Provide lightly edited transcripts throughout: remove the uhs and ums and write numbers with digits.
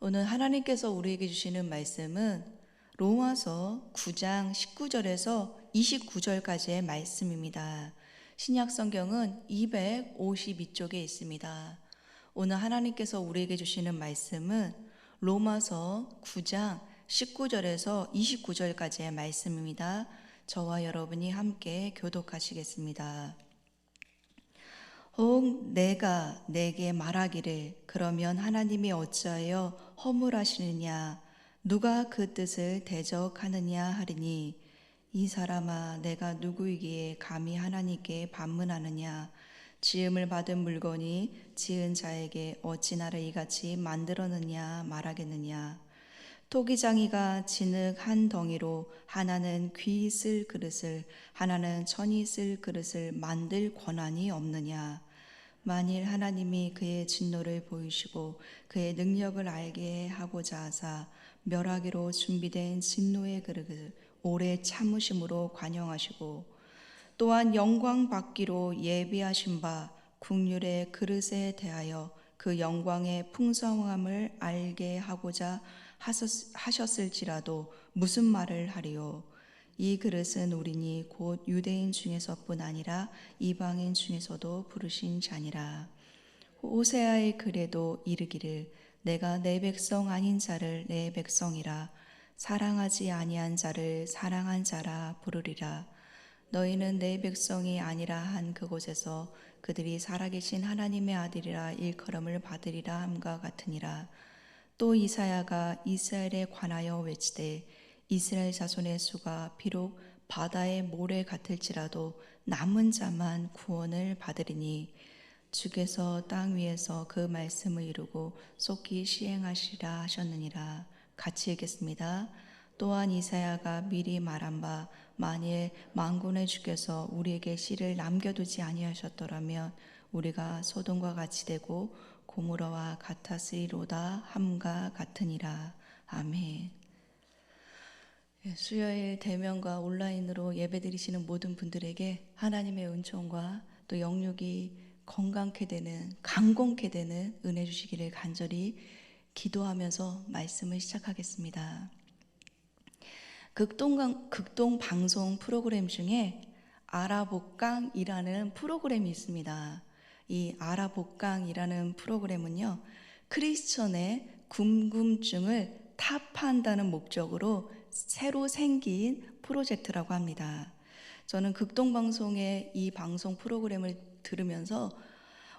오늘 하나님께서 우리에게 주시는 말씀은 로마서 9장 19절에서 29절까지의 말씀입니다. 신약 성경은 252쪽에 있습니다. 오늘 하나님께서 우리에게 주시는 말씀은 로마서 9장 19절에서 29절까지의 말씀입니다. 저와 여러분이 함께 교독하시겠습니다. 혹 내가 내게 말하기를 그러면 하나님이 어찌하여 허물하시느냐 누가 그 뜻을 대적하느냐 하리니 이 사람아 내가 누구이기에 감히 하나님께 반문하느냐 지음을 받은 물건이 지은 자에게 어찌 나를 이같이 만들었느냐 말하겠느냐 토기장이가 진흙 한 덩이로 하나는 귀 쓸 그릇을 하나는 천이 쓸 그릇을 만들 권한이 없느냐 만일 하나님이 그의 진노를 보이시고 그의 능력을 알게 하고자 하사 멸하기로 준비된 진노의 그릇을 오래 참으심으로 관용하시고 또한 영광 받기로 예비하신 바 국률의 그릇에 대하여 그 영광의 풍성함을 알게 하고자 하셨을지라도 무슨 말을 하리요 이 그릇은 우리니 곧 유대인 중에서뿐 아니라 이방인 중에서도 부르신 자니라. 호세아의 글에도 이르기를 내가 내 백성 아닌 자를 내 백성이라 사랑하지 아니한 자를 사랑한 자라 부르리라. 너희는 내 백성이 아니라 한 그곳에서 그들이 살아계신 하나님의 아들이라 일컬음을 받으리라 함과 같으니라. 또 이사야가 이스라엘에 관하여 외치되 이스라엘 자손의 수가 비록 바다의 모래 같을지라도 남은 자만 구원을 받으리니 주께서 땅 위에서 그 말씀을 이루고 속히 시행하시리라 하셨느니라. 같이 읽겠습니다. 또한 이사야가 미리 말한 바 만일 만군의 주께서 우리에게 씨를 남겨두지 아니하셨더라면 우리가 소돔과 같이 되고 고모라와 같았으리로다 함과 같으니라. 아멘. 수요일 대면과 온라인으로 예배드리시는 모든 분들에게 하나님의 은총과 또 영육이 건강케 되는 강건케 되는 은혜 주시기를 간절히 기도하면서 말씀을 시작하겠습니다. 극동 방송 프로그램 중에 아라복강이라는 프로그램이 있습니다. 이 아라복강이라는 프로그램은요, 크리스천의 궁금증을 타파한다는 목적으로 새로 생긴 프로젝트라고 합니다. 저는 극동방송의 이 방송 프로그램을 들으면서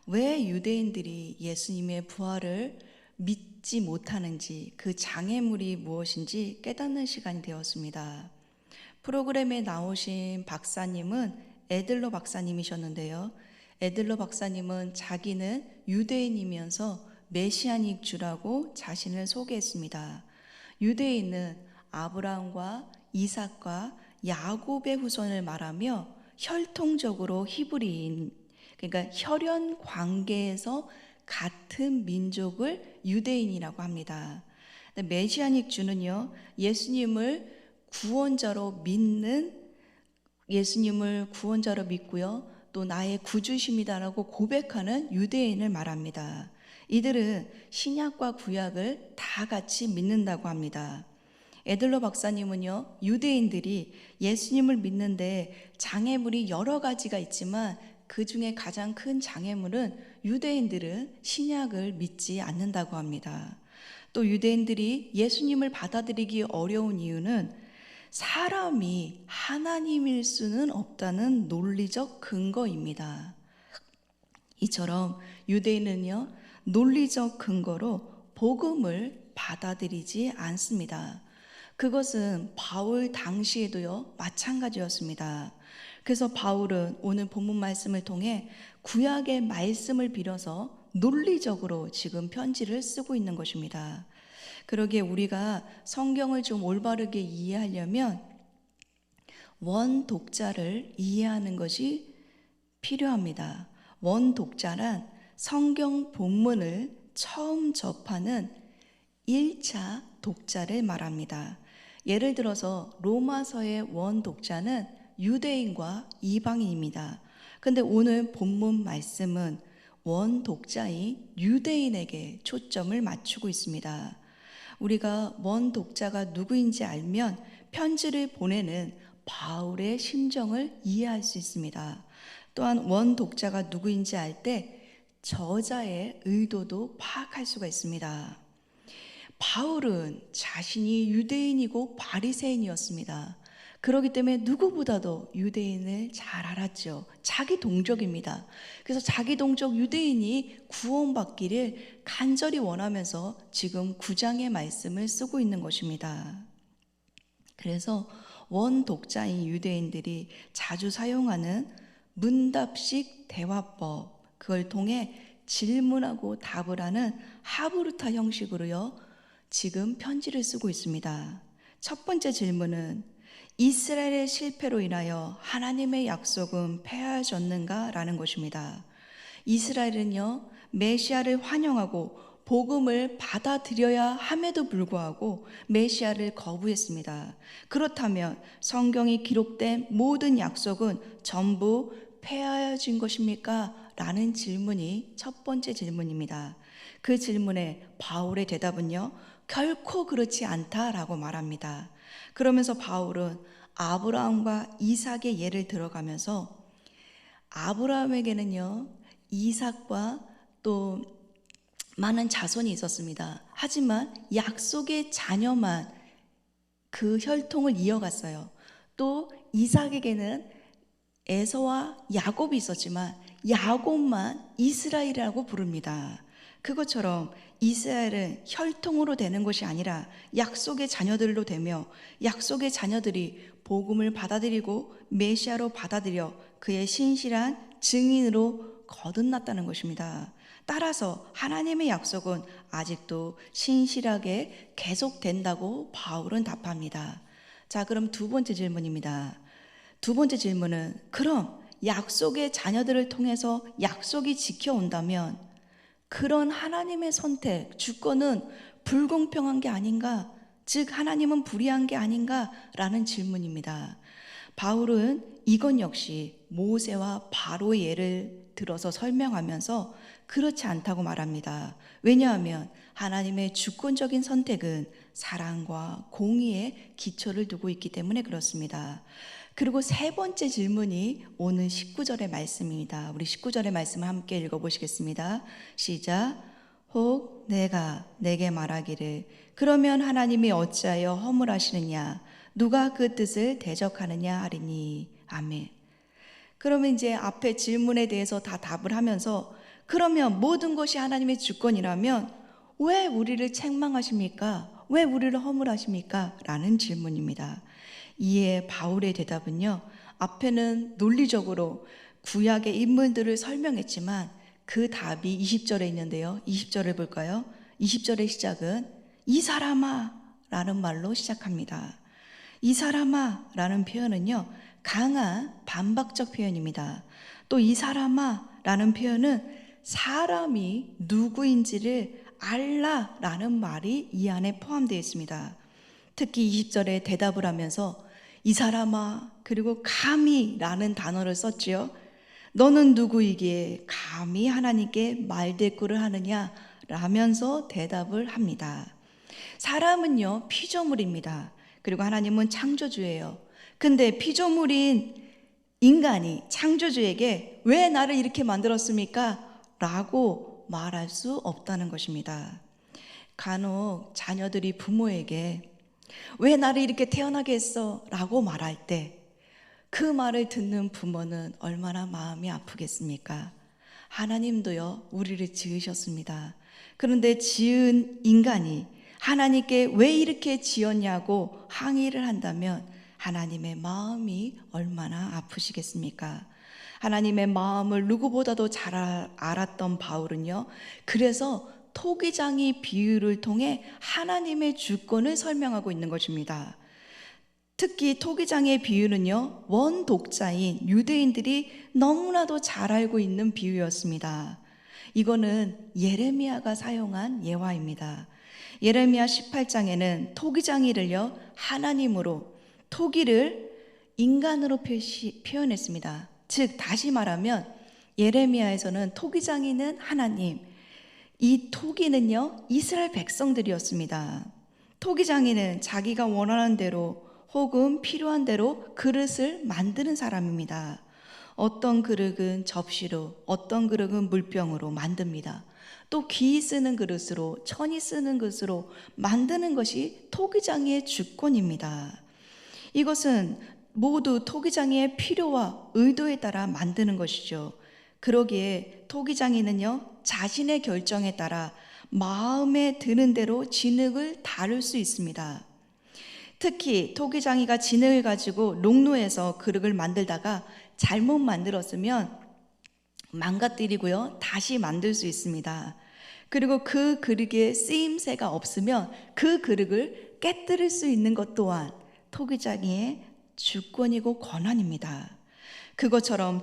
왜 유대인들이 예수님의 부활을 믿지 못하는지, 그 장애물이 무엇인지 깨닫는 시간이 되었습니다. 프로그램에 나오신 박사님은 에들러 박사님이셨는데요. 에들러 박사님은 자기는 유대인이면서 메시아닉 주라고 자신을 소개했습니다. 유대인은 아브라함과 이삭과 야곱의 후손을 말하며 혈통적으로 히브리인, 그러니까 혈연 관계에서 같은 민족을 유대인이라고 합니다. 메시아닉 주는요, 예수님을 구원자로 믿고요, 또 나의 구주심이다라고 고백하는 유대인을 말합니다. 이들은 신약과 구약을 다 같이 믿는다고 합니다. 에들러 박사님은요, 유대인들이 예수님을 믿는데 장애물이 여러 가지가 있지만 그 중에 가장 큰 장애물은 유대인들은 신약을 믿지 않는다고 합니다. 또 유대인들이 예수님을 받아들이기 어려운 이유는 사람이 하나님일 수는 없다는 논리적 근거입니다. 이처럼 유대인은요, 논리적 근거로 복음을 받아들이지 않습니다. 그것은 바울 당시에도요, 마찬가지였습니다. 그래서 바울은 오늘 본문 말씀을 통해 구약의 말씀을 빌어서 논리적으로 지금 편지를 쓰고 있는 것입니다. 그러기에 우리가 성경을 좀 올바르게 이해하려면 원독자를 이해하는 것이 필요합니다. 원독자란 성경 본문을 처음 접하는 1차 독자를 말합니다. 예를 들어서 로마서의 원독자는 유대인과 이방인입니다. 근데 오늘 본문 말씀은 원독자인 유대인에게 초점을 맞추고 있습니다. 우리가 원 독자가 누구인지 알면 편지를 보내는 바울의 심정을 이해할 수 있습니다. 또한 원 독자가 누구인지 알 때 저자의 의도도 파악할 수가 있습니다. 바울은 자신이 유대인이고 바리새인이었습니다. 그렇기 때문에 누구보다도 유대인을 잘 알았죠. 자기 동족입니다. 그래서 자기 동족 유대인이 구원받기를 간절히 원하면서 지금 9장의 말씀을 쓰고 있는 것입니다. 그래서 원 독자인 유대인들이 자주 사용하는 문답식 대화법, 그걸 통해 질문하고 답을 하는 하브루타 형식으로요, 지금 편지를 쓰고 있습니다. 첫 번째 질문은 이스라엘의 실패로 인하여 하나님의 약속은 폐하여졌는가? 라는 것입니다. 이스라엘은요, 메시아를 환영하고 복음을 받아들여야 함에도 불구하고 메시아를 거부했습니다. 그렇다면 성경이 기록된 모든 약속은 전부 폐하여진 것입니까? 라는 질문이 첫 번째 질문입니다. 그 질문에 바울의 대답은요, 결코 그렇지 않다라고 말합니다. 그러면서 바울은 아브라함과 이삭의 예를 들어가면서 아브라함에게는요, 이삭과 또 많은 자손이 있었습니다. 하지만 약속의 자녀만 그 혈통을 이어갔어요. 또 이삭에게는 에서와 야곱이 있었지만 야곱만 이스라엘이라고 부릅니다. 그것처럼 이스라엘은 혈통으로 되는 것이 아니라 약속의 자녀들로 되며 약속의 자녀들이 복음을 받아들이고 메시아로 받아들여 그의 신실한 증인으로 거듭났다는 것입니다. 따라서 하나님의 약속은 아직도 신실하게 계속된다고 바울은 답합니다. 자, 그럼 두 번째 질문입니다. 두 번째 질문은, 그럼 약속의 자녀들을 통해서 약속이 지켜온다면 그런 하나님의 선택, 주권은 불공평한 게 아닌가? 즉 하나님은 불의한 게 아닌가? 라는 질문입니다. 바울은 이건 역시 모세와 바로의 예를 들어서 설명하면서 그렇지 않다고 말합니다. 왜냐하면 하나님의 주권적인 선택은 사랑과 공의에 기초를 두고 있기 때문에 그렇습니다. 그리고 세 번째 질문이 오늘 19절의 말씀입니다. 우리 19절의 말씀을 함께 읽어보시겠습니다. 시작. 혹 내가 내게 말하기를 그러면 하나님이 어찌하여 허물하시느냐? 누가 그 뜻을 대적하느냐 하리니. 아멘. 그러면 이제 앞에 질문에 대해서 다 답을 하면서, 그러면 모든 것이 하나님의 주권이라면 왜 우리를 책망하십니까? 왜 우리를 허물하십니까? 라는 질문입니다. 이에 바울의 대답은요, 앞에는 논리적으로 구약의 인물들을 설명했지만 그 답이 20절에 있는데요, 20절을 볼까요? 20절의 시작은 이 사람아 라는 말로 시작합니다. 이 사람아 라는 표현은요, 강한 반박적 표현입니다. 또 이 사람아 라는 표현은 사람이 누구인지를 알라 라는 말이 이 안에 포함되어 있습니다. 특히 20절에 대답을 하면서 이 사람아, 그리고 감히 라는 단어를 썼지요. 너는 누구이기에 감히 하나님께 말대꾸를 하느냐 라면서 대답을 합니다. 사람은요, 피조물입니다. 그리고 하나님은 창조주예요. 근데 피조물인 인간이 창조주에게 왜 나를 이렇게 만들었습니까? 라고 말할 수 없다는 것입니다. 간혹 자녀들이 부모에게 왜 나를 이렇게 태어나게 했어? 라고 말할 때 그 말을 듣는 부모는 얼마나 마음이 아프겠습니까? 하나님도요, 우리를 지으셨습니다. 그런데 지은 인간이 하나님께 왜 이렇게 지었냐고 항의를 한다면 하나님의 마음이 얼마나 아프시겠습니까? 하나님의 마음을 누구보다도 잘 알았던 바울은요, 그래서 토기장이 비유를 통해 하나님의 주권을 설명하고 있는 것입니다. 특히 토기장의 비유는요, 원독자인 유대인들이 너무나도 잘 알고 있는 비유였습니다. 이거는 예레미야가 사용한 예화입니다. 예레미야 18장에는 토기장이를요, 하나님으로, 토기를 인간으로 표현했습니다. 즉 다시 말하면 예레미야에서는 토기장이는 하나님, 이 토기는요, 이스라엘 백성들이었습니다. 토기장이는 자기가 원하는 대로 혹은 필요한 대로 그릇을 만드는 사람입니다. 어떤 그릇은 접시로, 어떤 그릇은 물병으로 만듭니다. 또 귀 쓰는 그릇으로, 천이 쓰는 그릇으로 만드는 것이 토기장이의 주권입니다. 이것은 모두 토기장이의 필요와 의도에 따라 만드는 것이죠. 그러기에 토기장이는요, 자신의 결정에 따라 마음에 드는 대로 진흙을 다룰 수 있습니다. 특히 토기장이가 진흙을 가지고 농로에서 그릇을 만들다가 잘못 만들었으면 망가뜨리고요, 다시 만들 수 있습니다. 그리고 그 그릇에 쓰임새가 없으면 그 그릇을 깨뜨릴 수 있는 것 또한 토기장이의 주권이고 권한입니다. 그것처럼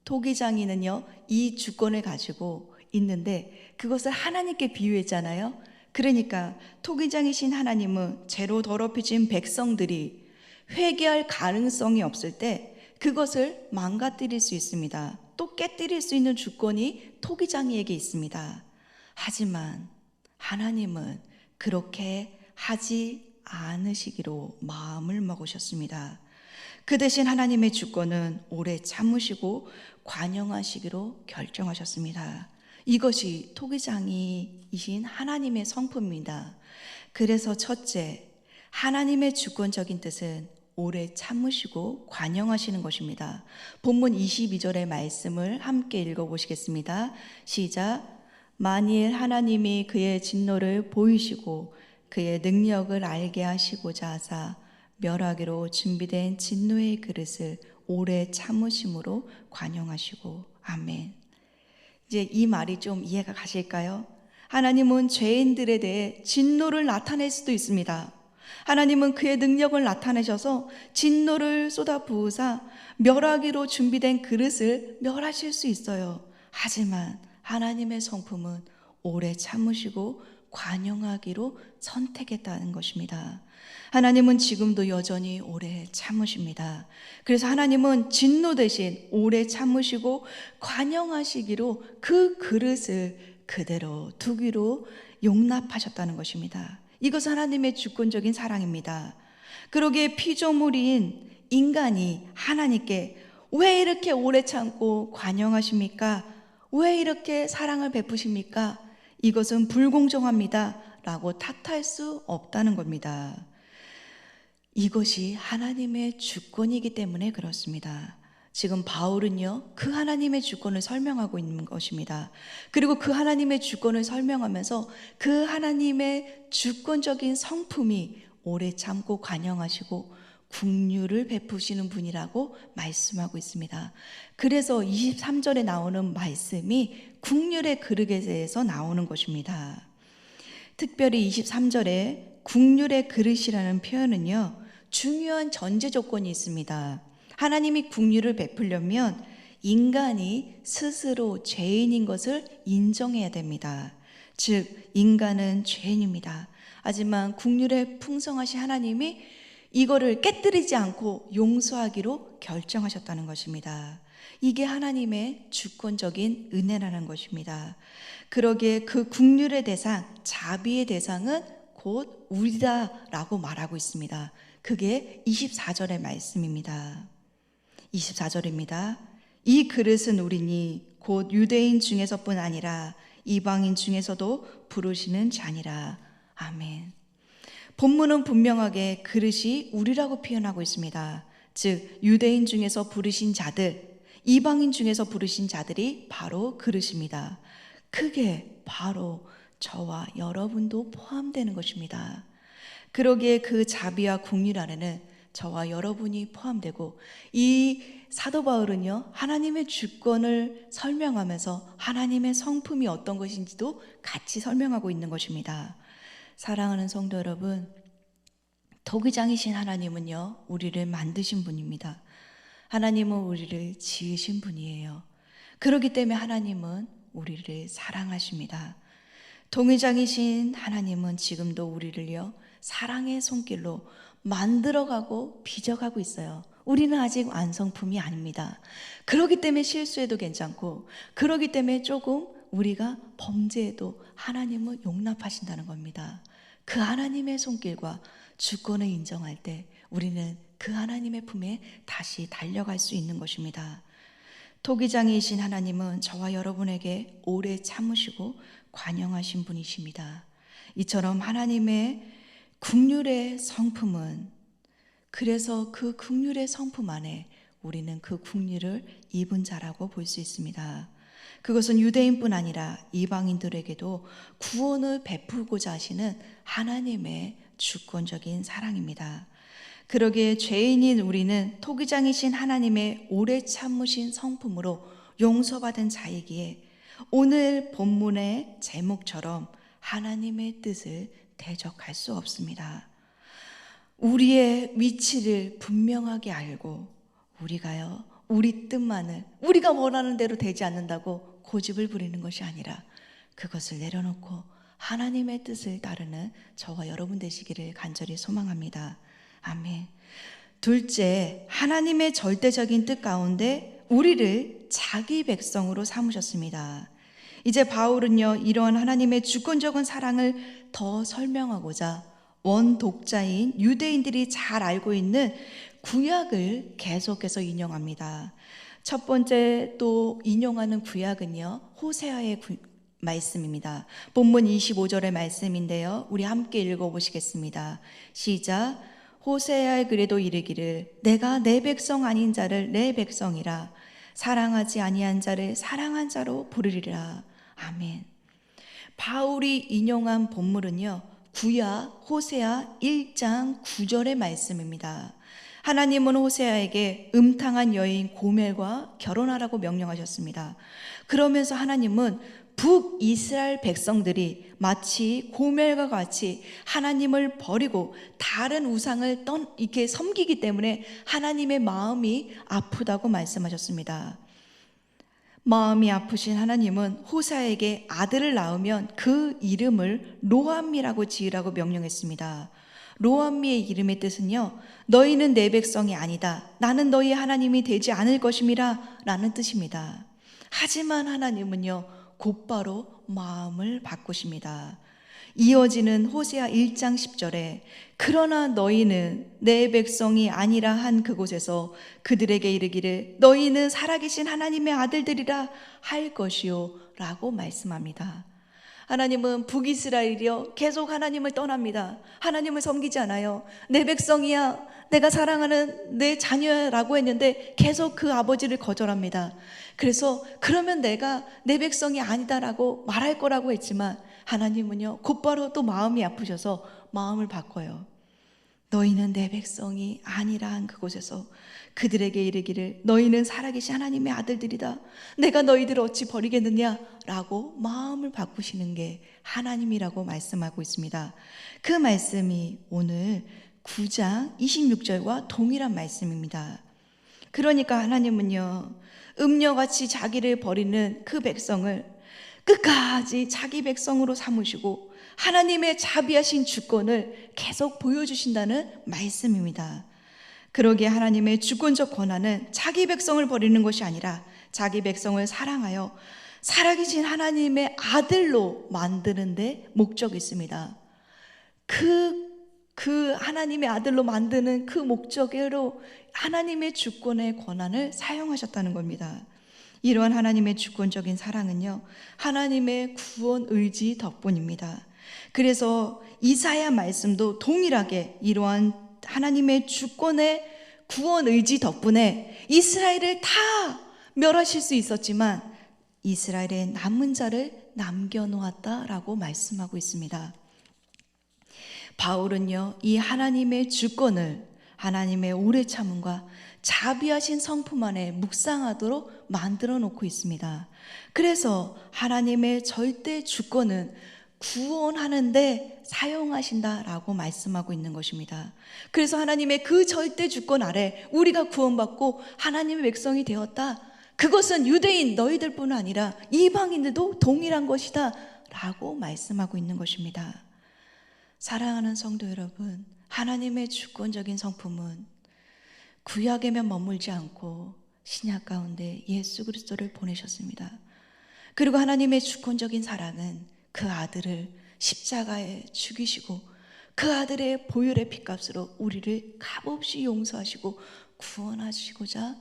토기장이는요, 이 주권을 가지고 있는데 그것을 하나님께 비유했잖아요. 그러니까 토기장이신 하나님은 죄로 더럽혀진 백성들이 회개할 가능성이 없을 때 그것을 망가뜨릴 수 있습니다. 또 깨뜨릴 수 있는 주권이 토기장이에게 있습니다. 하지만 하나님은 그렇게 하지 않으시기로 마음을 먹으셨습니다. 그 대신 하나님의 주권은 오래 참으시고 관용하시기로 결정하셨습니다. 이것이 토기장이이신 하나님의 성품입니다. 그래서 첫째, 하나님의 주권적인 뜻은 오래 참으시고 관용하시는 것입니다. 본문 22절의 말씀을 함께 읽어보시겠습니다. 시작. 만일 하나님이 그의 진노를 보이시고 그의 능력을 알게 하시고자 하사 멸하기로 준비된 진노의 그릇을 오래 참으심으로 관용하시고. 아멘. 이제 이 말이 좀 이해가 가실까요? 하나님은 죄인들에 대해 진노를 나타낼 수도 있습니다. 하나님은 그의 능력을 나타내셔서 진노를 쏟아부으사 멸하기로 준비된 그릇을 멸하실 수 있어요. 하지만 하나님의 성품은 오래 참으시고 관용하기로 선택했다는 것입니다. 하나님은 지금도 여전히 오래 참으십니다. 그래서 하나님은 진노 대신 오래 참으시고 관용하시기로 그 그릇을 그대로 두기로 용납하셨다는 것입니다. 이것은 하나님의 주권적인 사랑입니다. 그러기에 피조물인 인간이 하나님께 왜 이렇게 오래 참고 관용하십니까? 왜 이렇게 사랑을 베푸십니까? 이것은 불공정합니다 라고 탓할 수 없다는 겁니다. 이것이 하나님의 주권이기 때문에 그렇습니다. 지금 바울은요, 그 하나님의 주권을 설명하고 있는 것입니다. 그리고 그 하나님의 주권을 설명하면서 그 하나님의 주권적인 성품이 오래 참고 관용하시고 긍휼을 베푸시는 분이라고 말씀하고 있습니다. 그래서 23절에 나오는 말씀이 긍휼의 그릇에 대해서 나오는 것입니다. 특별히 23절에 긍휼의 그릇이라는 표현은요, 중요한 전제 조건이 있습니다. 하나님이 긍휼을 베풀려면 인간이 스스로 죄인인 것을 인정해야 됩니다. 즉 인간은 죄인입니다. 하지만 긍휼에 풍성하신 하나님이 이거를 깨뜨리지 않고 용서하기로 결정하셨다는 것입니다. 이게 하나님의 주권적인 은혜라는 것입니다. 그러기에 그 긍휼의 대상, 자비의 대상은 곧 우리다라고 말하고 있습니다. 그게 24절의 말씀입니다. 24절입니다. 이 그릇은 우리니 곧 유대인 중에서뿐 아니라 이방인 중에서도 부르시는 자니라. 아멘. 본문은 분명하게 그릇이 우리라고 표현하고 있습니다. 즉 유대인 중에서 부르신 자들, 이방인 중에서 부르신 자들이 바로 그릇입니다. 그게 바로 저와 여러분도 포함되는 것입니다. 그러기에 그 자비와 긍휼 안에는 저와 여러분이 포함되고, 이 사도 바울은요, 하나님의 주권을 설명하면서 하나님의 성품이 어떤 것인지도 같이 설명하고 있는 것입니다. 사랑하는 성도 여러분, 토기장이신 하나님은요, 우리를 만드신 분입니다. 하나님은 우리를 지으신 분이에요. 그렇기 때문에 하나님은 우리를 사랑하십니다. 토기장이신 하나님은 지금도 우리를요, 사랑의 손길로 만들어가고 빚어가고 있어요. 우리는 아직 완성품이 아닙니다. 그렇기 때문에 실수해도 괜찮고, 그렇기 때문에 조금 우리가 범죄해도 하나님은 용납하신다는 겁니다. 그 하나님의 손길과 주권을 인정할 때 우리는 그 하나님의 품에 다시 달려갈 수 있는 것입니다. 토기장이신 하나님은 저와 여러분에게 오래 참으시고 관용하신 분이십니다. 이처럼 하나님의 긍휼의 성품은, 그래서 그 긍휼의 성품 안에 우리는 그 긍휼을 입은 자라고 볼 수 있습니다. 그것은 유대인뿐 아니라 이방인들에게도 구원을 베풀고자 하시는 하나님의 주권적인 사랑입니다. 그러기에 죄인인 우리는 토기장이신 하나님의 오래 참으신 성품으로 용서받은 자이기에 오늘 본문의 제목처럼 하나님의 뜻을 대적할 수 없습니다. 우리의 위치를 분명하게 알고 우리 뜻만을, 우리가 원하는 대로 되지 않는다고 고집을 부리는 것이 아니라 그것을 내려놓고 하나님의 뜻을 따르는 저와 여러분 되시기를 간절히 소망합니다. 아멘. 둘째, 하나님의 절대적인 뜻 가운데 우리를 자기 백성으로 삼으셨습니다. 이제 바울은요, 이러한 하나님의 주권적인 사랑을 더 설명하고자 원독자인 유대인들이 잘 알고 있는 구약을 계속해서 인용합니다. 첫 번째 또 인용하는 구약은요, 호세아의 말씀입니다. 본문 25절의 말씀인데요, 우리 함께 읽어보시겠습니다. 시작. 호세아의 글에도 이르기를 내가 내 백성 아닌 자를 내 백성이라 사랑하지 아니한 자를 사랑한 자로 부르리라. 아멘. 바울이 인용한 본문은요, 구약 호세아 1장 9절의 말씀입니다. 하나님은 호세아에게 음탕한 여인 고멜과 결혼하라고 명령하셨습니다. 그러면서 하나님은 북이스라엘 백성들이 마치 고멜과 같이 하나님을 버리고 다른 우상을 이렇게 섬기기 때문에 하나님의 마음이 아프다고 말씀하셨습니다. 마음이 아프신 하나님은 호세아에게 아들을 낳으면 그 이름을 로암미라고 지으라고 명령했습니다. 로암미의 이름의 뜻은요, 너희는 내 백성이 아니다, 나는 너희 하나님이 되지 않을 것임이라 라는 뜻입니다. 하지만 하나님은요, 곧바로 마음을 바꾸십니다. 이어지는 호세아 1장 10절에 그러나 너희는 내 백성이 아니라 한 그곳에서 그들에게 이르기를 너희는 살아계신 하나님의 아들들이라 할 것이요 라고 말씀합니다. 하나님은 북이스라엘이요 계속 하나님을 떠납니다. 하나님을 섬기지 않아요. 내 백성이야, 내가 사랑하는 내 자녀야 라고 했는데 계속 그 아버지를 거절합니다. 그래서 그러면 내가 내 백성이 아니다라고 말할 거라고 했지만 하나님은요 곧바로 또 마음이 아프셔서 마음을 바꿔요. 너희는 내 백성이 아니라 한 그곳에서 그들에게 이르기를 너희는 살아계신 하나님의 아들들이다, 내가 너희들을 어찌 버리겠느냐 라고 마음을 바꾸시는 게 하나님이라고 말씀하고 있습니다. 그 말씀이 오늘 9장 26절과 동일한 말씀입니다. 그러니까 하나님은요 음녀같이 자기를 버리는 그 백성을 끝까지 자기 백성으로 삼으시고 하나님의 자비하신 주권을 계속 보여주신다는 말씀입니다. 그러기에 하나님의 주권적 권한은 자기 백성을 버리는 것이 아니라 자기 백성을 사랑하여 살아계신 하나님의 아들로 만드는 데 목적이 있습니다. 그 하나님의 아들로 만드는 그 목적으로 하나님의 주권의 권한을 사용하셨다는 겁니다. 이러한 하나님의 주권적인 사랑은요, 하나님의 구원 의지 덕분입니다. 그래서 이사야 말씀도 동일하게 이러한 하나님의 주권의 구원 의지 덕분에 이스라엘을 다 멸하실 수 있었지만 이스라엘의 남은 자를 남겨놓았다라고 말씀하고 있습니다. 바울은요, 이 하나님의 주권을 하나님의 오래 참음과 자비하신 성품 안에 묵상하도록 만들어 놓고 있습니다. 그래서 하나님의 절대 주권은 구원하는데 사용하신다라고 말씀하고 있는 것입니다. 그래서 하나님의 그 절대 주권 아래 우리가 구원받고 하나님의 백성이 되었다, 그것은 유대인 너희들뿐 아니라 이방인들도 동일한 것이다 라고 말씀하고 있는 것입니다. 사랑하는 성도 여러분, 하나님의 주권적인 성품은 구약에만 머물지 않고 신약 가운데 예수 그리스도를 보내셨습니다. 그리고 하나님의 주권적인 사랑은 그 아들을 십자가에 죽이시고 그 아들의 보혈의 피값으로 우리를 값없이 용서하시고 구원하시고자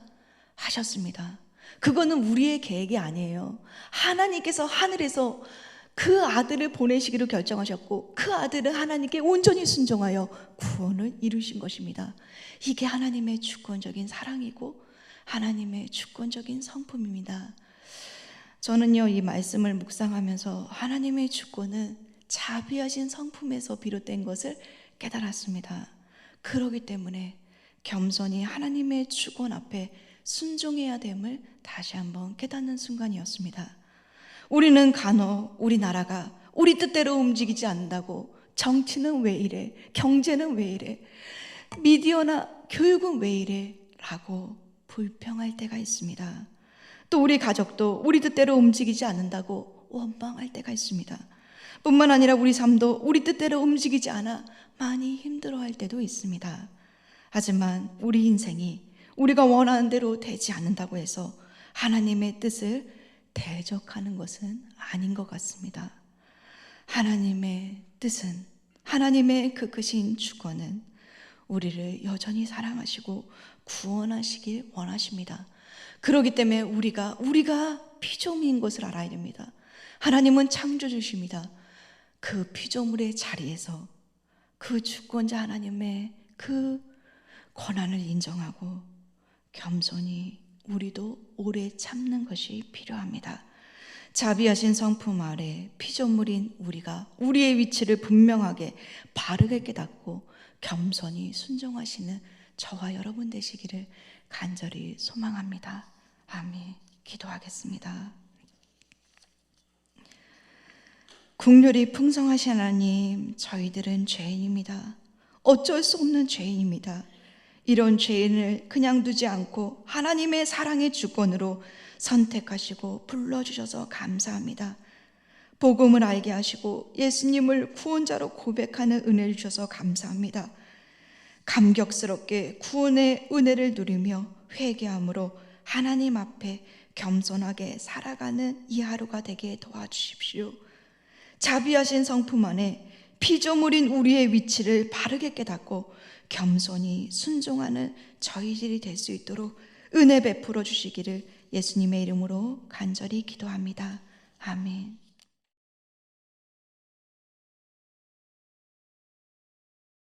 하셨습니다. 그거는 우리의 계획이 아니에요. 하나님께서 하늘에서 그 아들을 보내시기로 결정하셨고 그 아들은 하나님께 온전히 순종하여 구원을 이루신 것입니다. 이게 하나님의 주권적인 사랑이고 하나님의 주권적인 성품입니다. 저는요, 이 말씀을 묵상하면서 하나님의 주권은 자비하신 성품에서 비롯된 것을 깨달았습니다. 그렇기 때문에 겸손히 하나님의 주권 앞에 순종해야 됨을 다시 한번 깨닫는 순간이었습니다. 우리는 간혹 우리나라가 우리 뜻대로 움직이지 않는다고 정치는 왜 이래? 경제는 왜 이래? 미디어나 교육은 왜 이래? 라고 불평할 때가 있습니다. 또 우리 가족도 우리 뜻대로 움직이지 않는다고 원망할 때가 있습니다. 뿐만 아니라 우리 삶도 우리 뜻대로 움직이지 않아 많이 힘들어할 때도 있습니다. 하지만 우리 인생이 우리가 원하는 대로 되지 않는다고 해서 하나님의 뜻을 대적하는 것은 아닌 것 같습니다. 하나님의 뜻은, 하나님의 그 크신 주권은 우리를 여전히 사랑하시고 구원하시길 원하십니다. 그렇기 때문에 우리가 피조물인 것을 알아야 됩니다. 하나님은 창조주십니다. 그 피조물의 자리에서 그 주권자 하나님의 그 권한을 인정하고 겸손히 우리도 오래 참는 것이 필요합니다. 자비하신 성품 아래 피조물인 우리가 우리의 위치를 분명하게 바르게 깨닫고 겸손히 순종하시는 저와 여러분 되시기를 간절히 소망합니다. 아멘. 기도하겠습니다. 긍휼이 풍성하신 하나님, 저희들은 죄인입니다. 어쩔 수 없는 죄인입니다. 이런 죄인을 그냥 두지 않고 하나님의 사랑의 주권으로 선택하시고 불러주셔서 감사합니다. 복음을 알게 하시고 예수님을 구원자로 고백하는 은혜를 주셔서 감사합니다. 감격스럽게 구원의 은혜를 누리며 회개함으로 하나님 앞에 겸손하게 살아가는 이 하루가 되게 도와주십시오. 자비하신 성품 안에 피조물인 우리의 위치를 바르게 깨닫고 겸손히 순종하는 저희들이 될 수 있도록 은혜 베풀어 주시기를 예수님의 이름으로 간절히 기도합니다. 아멘.